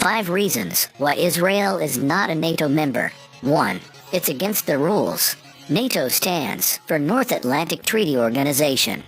5 reasons why Israel is not a NATO member. 1. It's against the rules. NATO stands for North Atlantic Treaty Organization.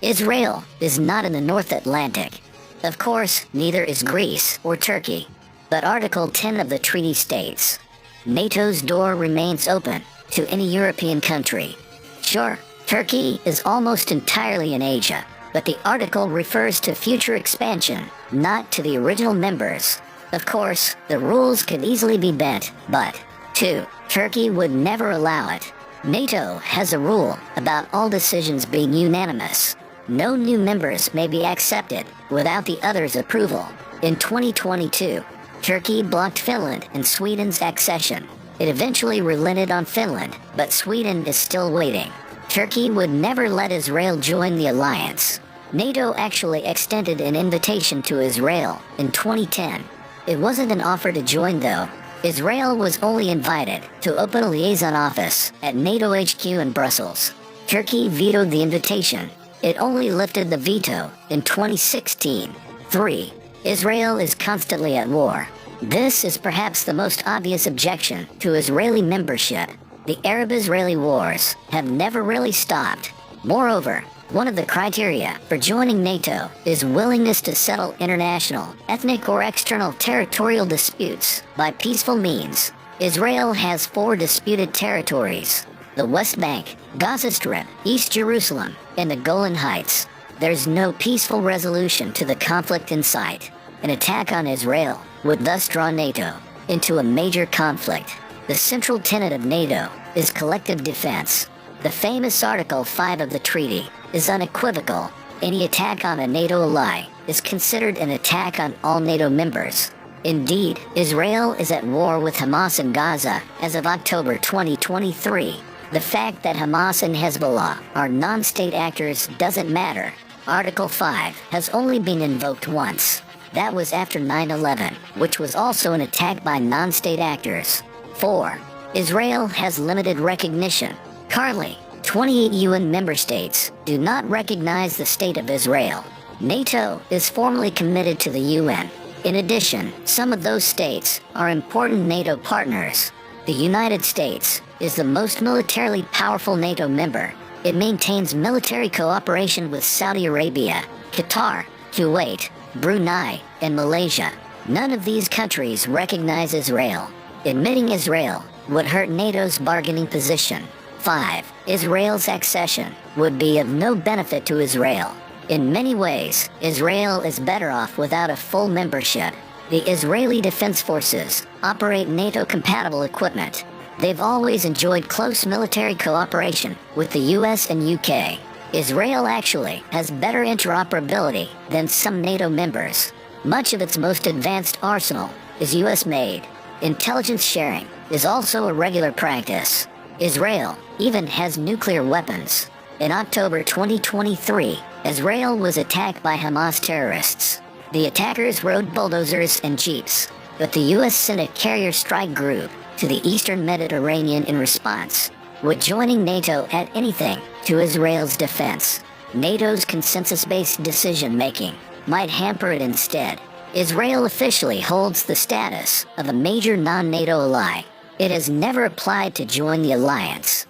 Israel is not in the North Atlantic. Of course, neither is Greece or Turkey. But Article 10 of the treaty states, NATO's door remains open to any European country. Sure, Turkey is almost entirely in Asia, but the article refers to future expansion, not to the original members. Of course, the rules could easily be bent, but 2. Turkey would never allow it. NATO has a rule about all decisions being unanimous. No new members may be accepted without the others' approval. In 2022, Turkey blocked Finland and Sweden's accession. It eventually relented on Finland, but Sweden is still waiting. Turkey would never let Israel join the alliance. NATO actually extended an invitation to Israel in 2010. It wasn't an offer to join though. Israel was only invited to open a liaison office at NATO HQ in Brussels. Turkey vetoed the invitation. It only lifted the veto in 2016. 3. Israel is constantly at war. This is perhaps the most obvious objection to Israeli membership. The Arab-Israeli wars have never really stopped. Moreover, one of the criteria for joining NATO is willingness to settle international, ethnic or external territorial disputes by peaceful means. Israel has 4 disputed territories: the West Bank, Gaza Strip, East Jerusalem, and the Golan Heights. There's no peaceful resolution to the conflict in sight. An attack on Israel would thus draw NATO into a major conflict. The central tenet of NATO is collective defense. The famous Article 5 of the treaty is unequivocal. Any attack on a NATO ally is considered an attack on all NATO members. Indeed, Israel is at war with Hamas in Gaza as of October 2023. The fact that Hamas and Hezbollah are non-state actors doesn't matter. Article 5 has only been invoked once. That was after 9/11, which was also an attack by non-state actors. 4. Israel has limited recognition. Currently, 28 UN member states do not recognize the State of Israel. NATO is formally committed to the UN. In addition, some of those states are important NATO partners. The United States is the most militarily powerful NATO member. It maintains military cooperation with Saudi Arabia, Qatar, Kuwait, Brunei, and Malaysia. None of these countries recognize Israel. Admitting Israel would hurt NATO's bargaining position. 5. Israel's accession would be of no benefit to Israel. In many ways, Israel is better off without a full membership. The Israeli Defense Forces operate NATO-compatible equipment. They've always enjoyed close military cooperation with the US and UK. Israel actually has better interoperability than some NATO members. Much of its most advanced arsenal is US-made. Intelligence sharing is also a regular practice. Israel even has nuclear weapons. In October 2023, Israel was attacked by Hamas terrorists. The attackers rode bulldozers and jeeps, but the U.S. sent a carrier strike group to the eastern Mediterranean in response. Would joining NATO add anything to Israel's defense? NATO's consensus-based decision-making might hamper it instead. Israel officially holds the status of a major non-NATO ally. It has never applied to join the alliance.